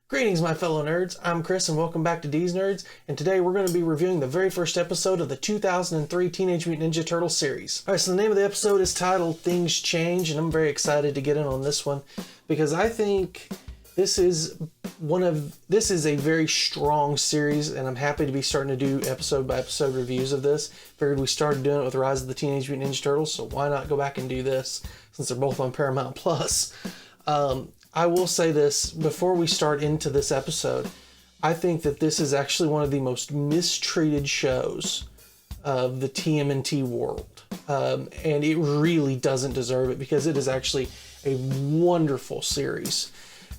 Greetings, my fellow nerds. I'm Chris, and welcome back to D's Nerds. And today we're going to be reviewing the very first episode of the 2003 Teenage Mutant Ninja Turtles series. All right, so the name of the episode is titled Things Change, and I'm very excited to get in on this one because I think this is a very strong series, and I'm happy to be starting to do episode by episode reviews of this. Figured we started doing it with Rise of the Teenage Mutant Ninja Turtles, so why not go back and do this since they're both on Paramount Plus. I will say this before we start into this episode. I think that this is actually one of the most mistreated shows of the TMNT world. And it really doesn't deserve it because it is actually a wonderful series.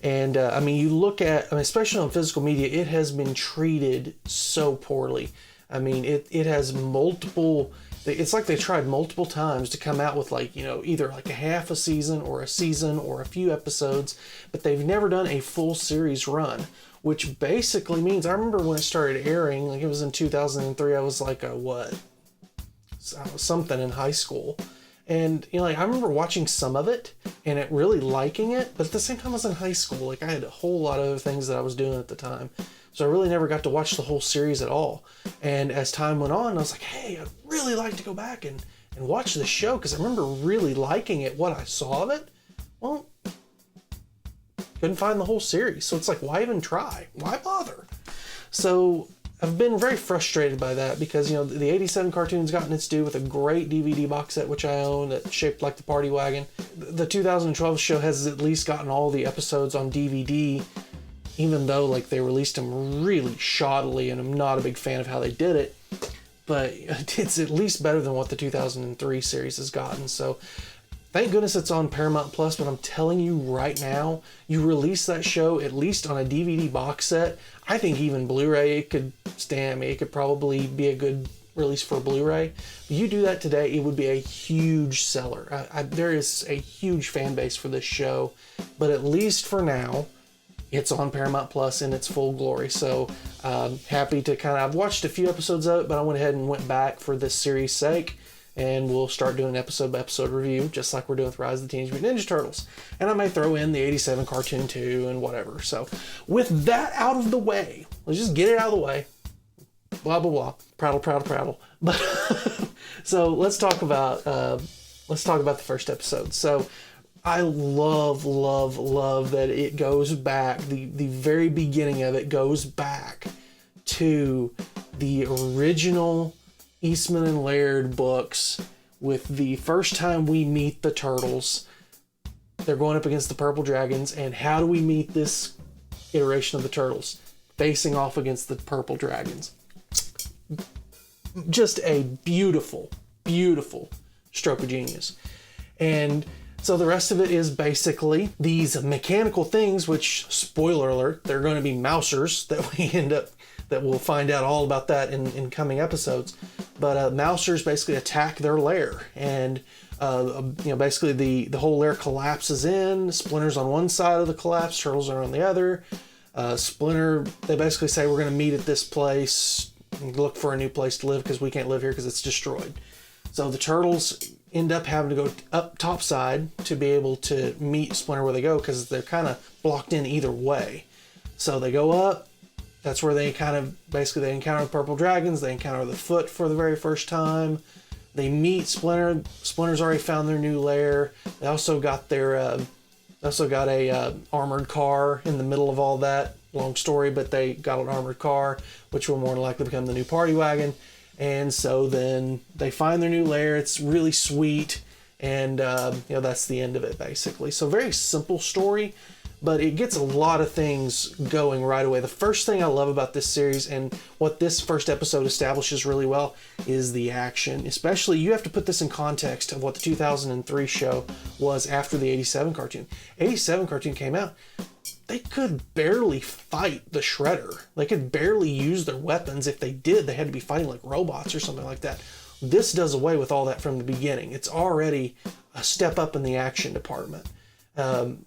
And you look at, especially on physical media, it has been treated so poorly. It has multiple... It's like they tried multiple times to come out with either like a half a season or a few episodes, but they've never done a full series run, which basically means, I remember when it started airing, like it was in 2003, I was like something in high school. And I remember watching some of it and really liking it, but at the same time I was in high school. Like I had a whole lot of other things that I was doing at the time. So I really never got to watch the whole series at all. And as time went on, I was like, hey, I'd really like to go back and watch the show because I remember really liking it, what I saw of it. Well, couldn't find the whole series. So it's like, why even try? Why bother? So I've been very frustrated by that because, the 87 cartoon's gotten its due with a great DVD box set, which I own, that's shaped like the party wagon. The 2012 show has at least gotten all the episodes on DVD, even though they released them really shoddily, and I'm not a big fan of how they did it, but it's at least better than what the 2003 series has gotten. So thank goodness it's on Paramount Plus, but I'm telling you right now, you release that show at least on a DVD box set. I think even Blu-ray, it could stand. It could probably be a good release for Blu-ray. But you do that today, it would be a huge seller. There is a huge fan base for this show, but at least for now, it's on Paramount Plus in its full glory. So happy to I've watched a few episodes of it, but I went ahead and went back for this series' sake, and we'll start doing an episode by episode review, just like we're doing with Rise of the Teenage Mutant Ninja Turtles. And I may throw in the 87 cartoon too, and whatever. So with that out of the way, let's just get it out of the way. Blah, blah, blah. Prattle. But so let's talk about the first episode. So I love that it goes back, the very beginning of it goes back to the original Eastman and Laird books with the first time we meet the Turtles. They're going up against the Purple Dragons, and how do we meet this iteration of the Turtles? Facing off against the Purple Dragons. Just a beautiful, beautiful stroke of genius. And so the rest of it is basically these mechanical things, which, spoiler alert, they're going to be mousers that we'll find out all about that in coming episodes. But mousers basically attack their lair, and basically the whole lair collapses in. Splinter's on one side of the collapse, Turtles are on the other. Splinter, they basically say, we're going to meet at this place and look for a new place to live because we can't live here because it's destroyed. So the Turtles end up having to go up topside to be able to meet Splinter where they go because they're kind of blocked in either way. So they go up. That's where they encounter the Purple Dragons. They encounter the Foot for the very first time. They meet Splinter. Splinter's already found their new lair. They also got a armored car in the middle of all that. Long story, but they got an armored car, which will more than likely become the new party wagon. And so then they find their new lair. It's really sweet. And, that's the end of it, basically. So very simple story, but it gets a lot of things going right away. The first thing I love about this series, and what this first episode establishes really well, is the action. Especially, you have to put this in context of what the 2003 show was after the 87 cartoon. 87 cartoon came out. They could barely fight the Shredder. They could barely use their weapons. If they did, they had to be fighting like robots or something like that. This does away with all that from the beginning. It's already a step up in the action department.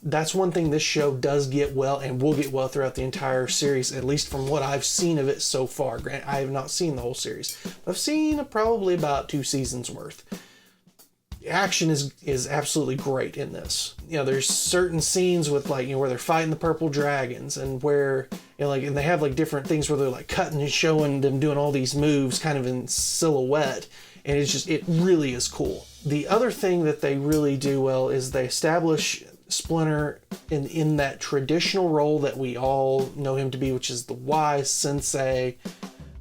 That's one thing this show does get well, and will get well throughout the entire series, at least from what I've seen of it so far. I have not seen the whole series. I've seen probably about 2 seasons worth. action is absolutely great in this. You know, there's certain scenes with like, you know, where they're fighting the purple dragons, and where, you know, like, and they have like different things where they're like cutting and showing them doing all these moves kind of in silhouette, and it's just, it really is cool. The other thing that they really do well is they establish Splinter in that traditional role that we all know him to be, which is the wise sensei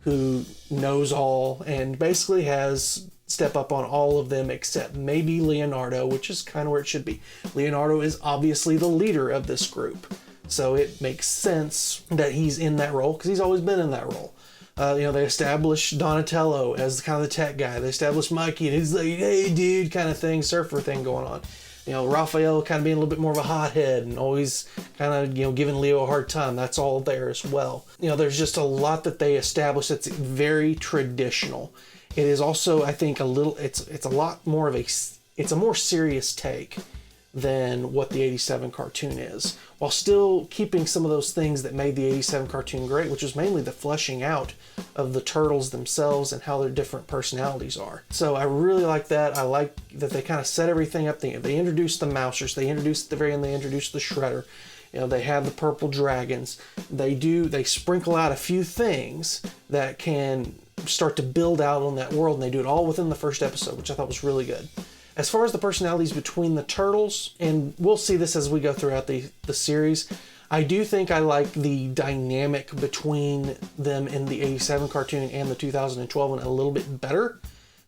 who knows all and basically has step up on all of them except maybe Leonardo, which is kind of where it should be. Leonardo is obviously the leader of this group, so it makes sense that he's in that role because he's always been in that role. You know, they established Donatello as kind of the tech guy. They established Mikey, and he's like, hey dude, kind of thing, surfer thing going on. You know, Raphael kind of being a little bit more of a hothead and always kind of, you know, giving Leo a hard time. That's all there as well. You know, there's just a lot that they establish that's very traditional. It is also, I think, it's a lot more of it's a more serious take than what the 87 cartoon is, while still keeping some of those things that made the 87 cartoon great, which was mainly the fleshing out of the turtles themselves and how their different personalities are. So I really like that. I like that they kind of set everything up. They introduced the Mousers. They introduced at the very end, they introduced the Shredder. You know, they have the purple dragons. They sprinkle out a few things that can start to build out on that world, and they do it all within the first episode, which I thought was really good. As far as the personalities between the turtles, and we'll see this as we go throughout the series, I do think I like the dynamic between them in the 87 cartoon and the 2012 one a little bit better,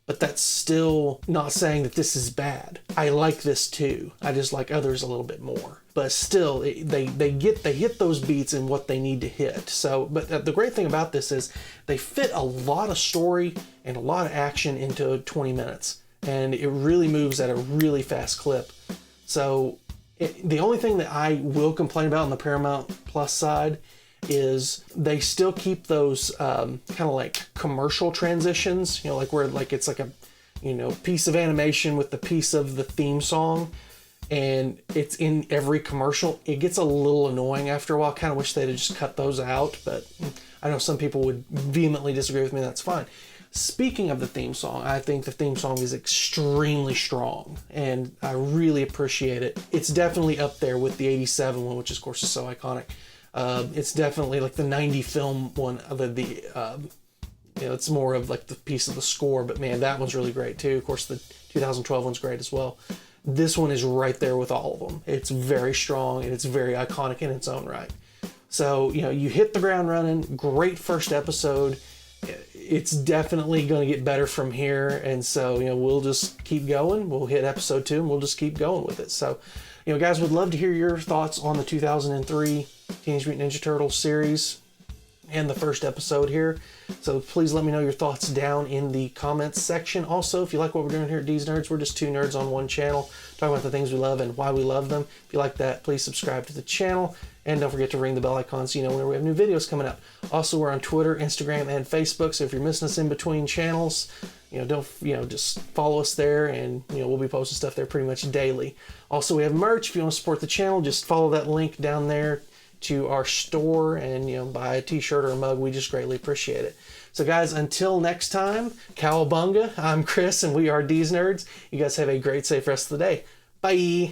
but that's still not saying that this is bad. I like this too. I just like others a little bit more. But still, they hit those beats in what they need to hit. So, but the great thing about this is they fit a lot of story and a lot of action into 20 minutes. And it really moves at a really fast clip. So the only thing that I will complain about on the Paramount Plus side is they still keep those kind of like commercial transitions, you know, like where like it's like a, you know, piece of animation with the piece of the theme song, and it's in every commercial. It gets a little annoying after a while. I kind of wish they'd have just cut those out, but I know some people would vehemently disagree with me. That's fine. Speaking of the theme song, I think the theme song is extremely strong, and I really appreciate it. It's definitely up there with the 87 one, which of course is so iconic. It's definitely like the 90 film one, you know, it's more of like the piece of the score, but man, that one's really great too. Of course, the 2012 one's great as well. This one is right there with all of them. It's very strong, and it's very iconic in its own right. So, you know, you hit the ground running, great first episode. It's definitely going to get better from here, and so, you know, we'll just keep going. We'll hit episode 2 and we'll just keep going with it. So, you know, guys, would love to hear your thoughts on the 2003 Teenage Mutant Ninja Turtles series and the first episode here. So please let me know your thoughts down in the comments section. Also, if you like what we're doing here at D's Nerds, we're just two nerds on one channel talking about the things we love and why we love them. If you like that, please subscribe to the channel, and don't forget to ring the bell icon so you know whenever we have new videos coming up. Also, we're on Twitter, Instagram, and Facebook, so if you're missing us in between channels, just follow us there, and we'll be posting stuff there pretty much daily. Also, we have merch. If you want to support the channel, just follow that link down there to our store and buy a t-shirt or a mug. We just greatly appreciate it. So guys, until next time, cowabunga. I'm Chris, and we are D's Nerds. You guys have a great, safe rest of the day. Bye.